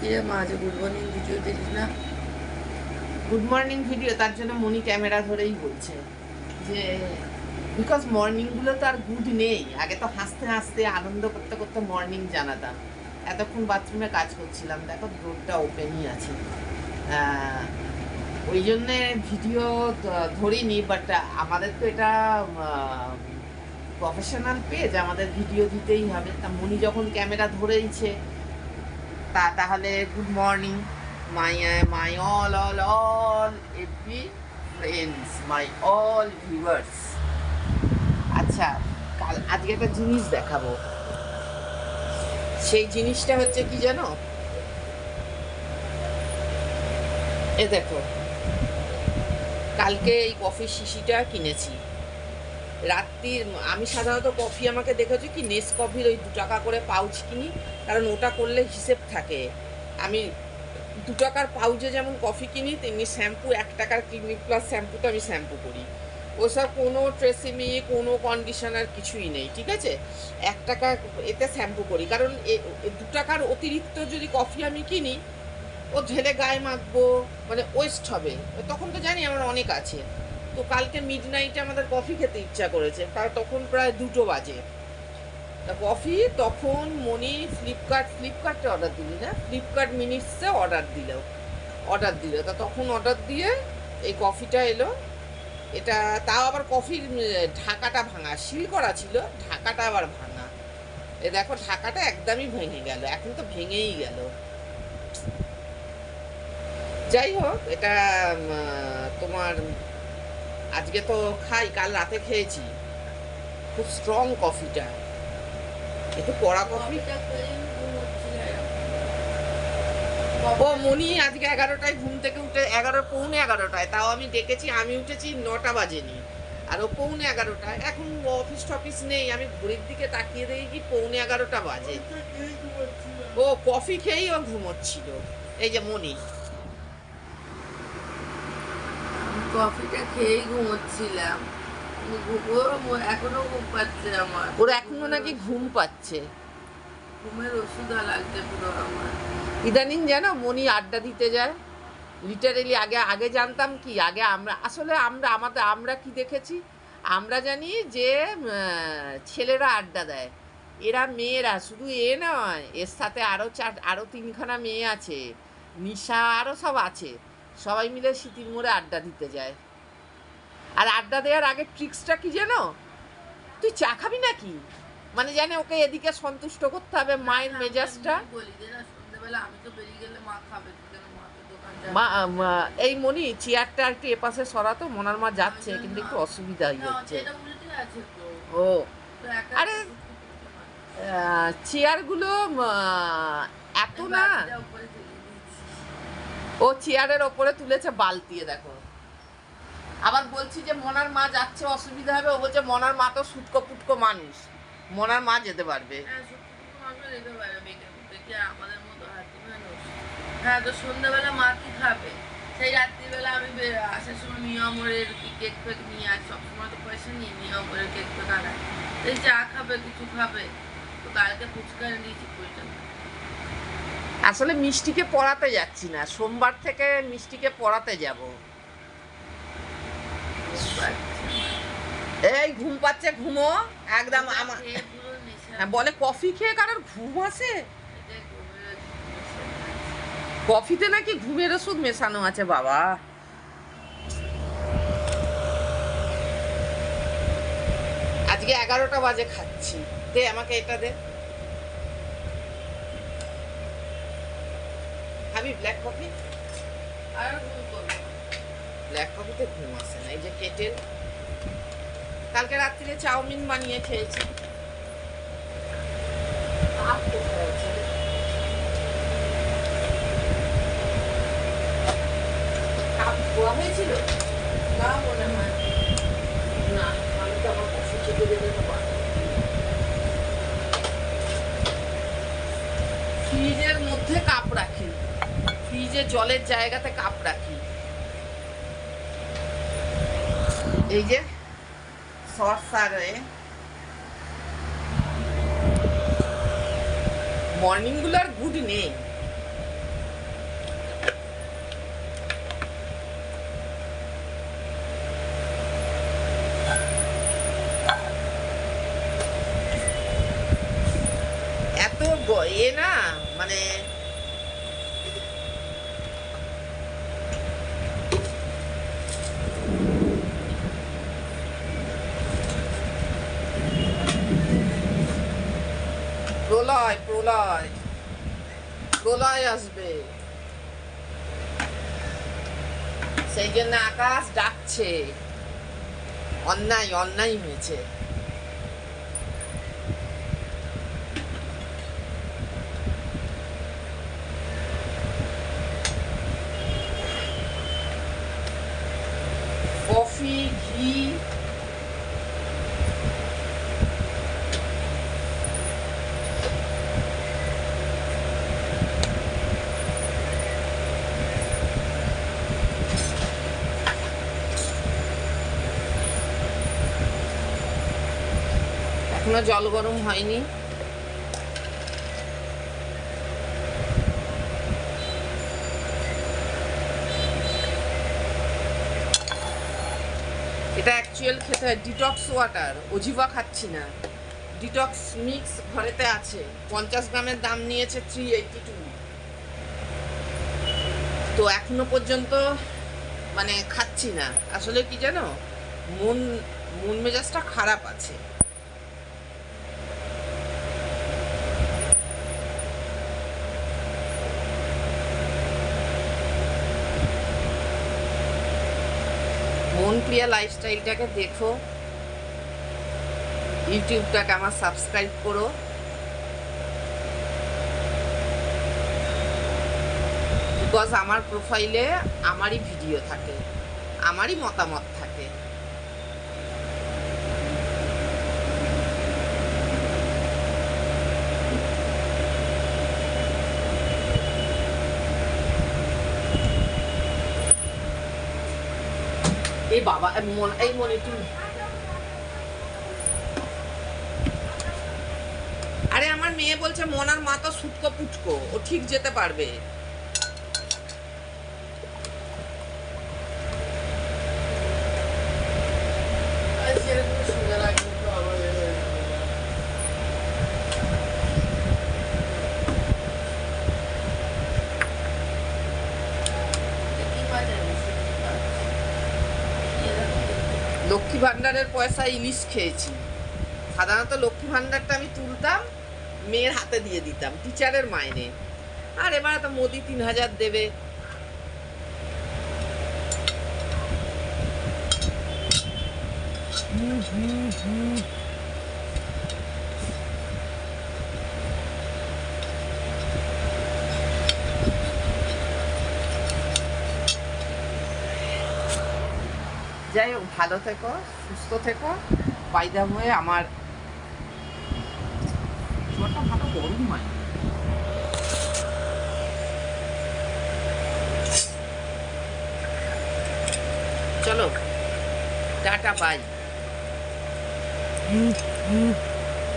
Good morning video দিলি না? Good morning video তার জন্য মনি ক্যামেরা ধরেই বলছে যে বিকজ মর্নিংগুলো তো আর গুড নেই। আগে তো হাসতে হাসতে আনন্দ করতে করতে মর্নিং জানাতাম। এতক্ষণ বাথরুমে কাজ করছিলাম, দেখো ডোরটা ওপেনই আছে, ওই জন্যে ভিডিও ধরিনি। বাট আমাদের তো এটা প্রফেশনাল পেজ, আমাদের ভিডিও দিতেই হবে। তা মনি যখন ক্যামেরা ধরেইছে তাহলে good morning my all every friends, my all viewers। আচ্ছা, আজকে একটা জিনিস দেখাবো। সেই জিনিসটা হচ্ছে কি জানো? এ দেখো, কালকে এই কফির শিশিটা কিনেছি রাত্রির। আমি সাধারণত কফি, আমাকে দেখেছো কি, নেসকফির ওই 2 টাকা করে পাউচ কিনি, কারণ ওটা করলে হিসেব থাকে। আমি 2 টাকার পাউচে যেমন কফি কিনি, তেমনি শ্যাম্পু 1 টাকার ক্লিনিক প্লাস শ্যাম্পুতে আমি শ্যাম্পু করি। ওসব কোনো ট্রেসিমি, কোনো কন্ডিশনার কিছুই নেই, ঠিক আছে? 1 টাকা এতে শ্যাম্পু করি, কারণ 2 টাকার অতিরিক্ত যদি কফি আমি কিনি, ও ঢেলে গায়ে মাখবো, মানে ওয়েস্ট হবে। তখন তো জানি আমার অনেক আছে। তো কালকে মিডনাইটে আমাদের কফি খেতে ইচ্ছা করেছে, কারণ তখন প্রায় 2টো বাজে। তা কফি তখন মনি ফ্লিপকার্টে অর্ডার দিলি না, ফ্লিপকার্ট মিনিটসে অর্ডার দিল। তা তখন অর্ডার দিয়ে এই কফিটা এলো। এটা তাও আবার কফির ঢাকাটা ভাঙা, সিল করা ছিল, ঢাকাটা আবার ভাঙা। এ দেখো, ঢাকাটা একদমই ভেঙে গেল, এখন তো ভেঙেই গেল। যাই হোক, এটা তোমার আজকে তো খাই, কাল রাতে খেয়েছি। খুব স্ট্রং কফিটা, একটু কড়া কফি। ও মনি আজকে 11টায় ঘুম থেকে উঠে, 11 পৌনে 11টায়, তাও আমি ডেকেছি, আমি উঠেছি 9টা বাজেনি, আর ও 11:15। এখন অফিস টফিস নেই, আমি ঘড়ির দিকে তাকিয়ে দেখি কি 11:15 বাজে। ও কফি খেয়েই ও ঘুমোচ্ছিল। এই যে মনি, কফিটা খেয়েই ঘুমোচ্ছিলাম, এখনো ঘুম পাচ্ছে আমার। ওর এখনো নাকি ঘুম পাচ্ছে, ঘুমের ওষুধ লাগছে পুরো আমার। ইদানিং জানো মনি আড্ডা দিতে যায় লিটারেলি। আগে জানতাম কি, আগে আমরা কি দেখেছি, আমরা জানি যে ছেলেরা আড্ডা দেয়, এরা মেয়েরা, শুধু এ নয়, এর সাথে আরো 3খানা মেয়ে আছে, নিশা আরো সব আছে, সবাই মিলে শীতির মোড়ে আড্ডা দিতে যায়। আর আড্ডা দেওয়ার আগে ট্রিক্সটা কি জানো? তুই চা খাবি নাকি, মানে জানে ওকে এদিকে সন্তুষ্ট করতে হবে, মায়ের মেজাজটা। এই মনি চেয়ারটা একটু এপাশে সরাতো, মনার মা যাচ্ছে কিন্তু একটু অসুবিধা হচ্ছে। ও আরে চেয়ারগুলো এত না, ও চেয়ারের ওপরে তুলেছে বালতি, দেখো। আবার বলছি যে মনার মা যাচ্ছে, অসুবিধা হবে। ও বলছে মনার মা তো সুটকো পুটকো মানুষ, মনার মা যেতে পারবে। হ্যাঁ, তো সন্ধ্যাবেলা মা কি খাবে? সেই রাত্রিবেলা আমি আসার সময় মিয়ামরের কি কেক ফেক নিয়ে আসি, সবসময় তো পয়সা নিয়ে মিয়ামরের কেক ফেক আনায়। এই চা খাবে, কিছু খাবে, তো কালকে ফুচকা নিয়েছি 20 টাকা। আসলে মিষ্টিকে পড়াতে যাচ্ছি না, সোমবার থেকে মিষ্টিকে পড়াতে যাব। এই ঘুম পাচ্ছে, ঘুমো একদম। আমার বলে কফি খেয়ে কারোর ঘুম আসে, কফিতে নাকি ঘুমের ওষুধ মেশানো আছে বাবা। আজকে 11টা বাজে খাচ্ছি। দে আমাকে এটা দে, খাবি ব্ল্যাক কফি? আর ব্ল্যাক কফিতে ঘুম আসে না। এই যে কেটেল, কালকে রাত্রিরে চাউমিন বানিয়ে খেয়েছি। কাপ ধোয়া হয়েছিল না মনে হয় না, আমি তো আমার কফি খেতে দিতে তো পারি। ফ্রিজের মধ্যে কাপ রাখি, ফ্রিজে জলের জায়গাতে কাপ রাখি। এই যে সস আর মর্নিংগুলো আর গুড নেই। এ না মানে প্রলয় প্রলয় প্রলয় আসবে, সেই জন্য আকাশ ডাকছে। অন্যায় অন্যায় হয়েছে। কফি ঘি এখনো জল গরম হয়নি। এটা অ্যাকচুয়াল খেতে হয় ডিটক্স ওয়াটার, অজিবা খাচ্ছি না, ডিটক্স মিক্স ঘরেতে আছে। 50 গ্রামের দাম নিয়েছে 382। তো এখনো পর্যন্ত মানে খাচ্ছি না। আসলে কি জানো, মন মন মেজাজটা খারাপ আছে। মন প্রিয়া লাইফস্টাইলটাকে দেখো, ইউটিউবটাকে আমার সাবস্ক্রাইব করো। বিকজ আমার প্রোফাইলে আমারই ভিডিও থাকে, আমারই মতামত থাকে। এই বাবা এই মনে তুই, আরে আমার মেয়ে বলছে মনার মা তো সুটকো পুটকো, ও ঠিক যেতে পারবে। লক্ষ্মী ভান্ডারের পয়সা ইলিশ খেয়েছি। সাধারণত লক্ষ্মী ভান্ডারটা আমি তুলতাম, মেয়ের হাতে দিয়ে দিতাম টিচারের মাইনে। আর এবারে তো মোদি 3000 দেবে। যাই হোক, ভালো থেকো, সুস্থ থেকো। বাইদা হয়ে আমার জ্বরটা ভালো গরম হয়। চলো টাটা বাই।